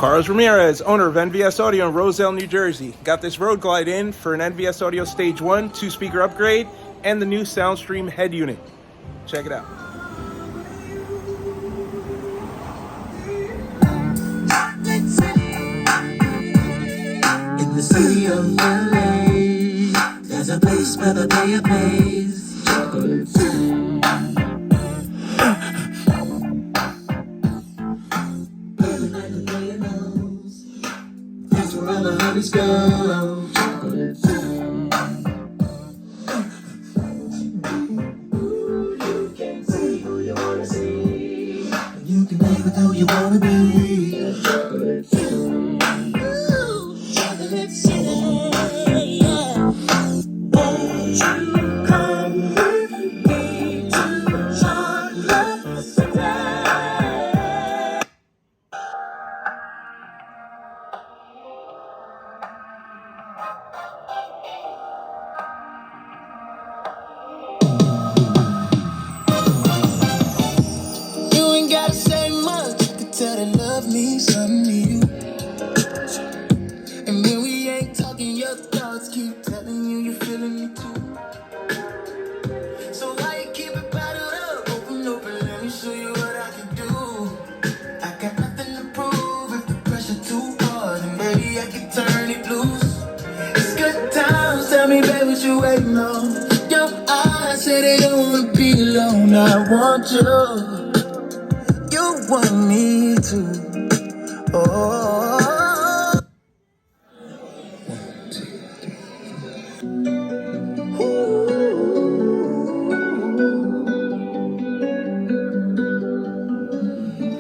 Carlos Ramirez, owner of Nvs Audio in Roselle, New Jersey. Got this Road Glide in for an Nvs Audio Stage 1 2-speaker upgrade and the new Sound Stream head unit. Check it out. In the city of LA, there's a place where the player pays chocolates. Every night the player knows that's where all the honeys go. Chocolates. You can see who you wanna see, and you can be with who you wanna be. Chocolates. You ain't gotta say much, you can tell they love me, something to you. And when we ain't talking, your thoughts keep telling you you're feeling me too. So why you keep it bottled up? Open, let me show you what I can do. I got nothing to prove. If the pressure too hard, then maybe I can turn it loose. It's good times, tell me babe what you waiting on. Your eyes say they don't wanna be alone. I want you want me to. Oh.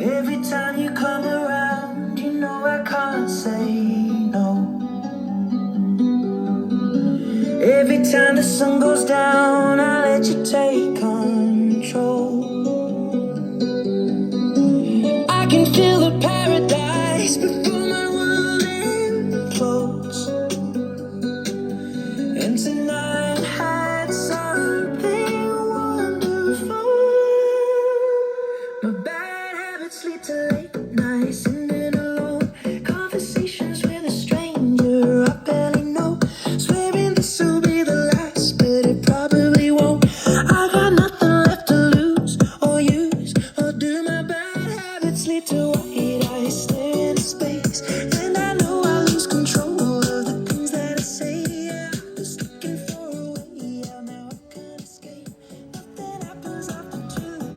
Every time you come around, you know I can't say no. Every time the sun goes down, I let you take control. I can feel the paradise before my world implodes. And tonight I had something wonderful. My bad habits lead to late nights.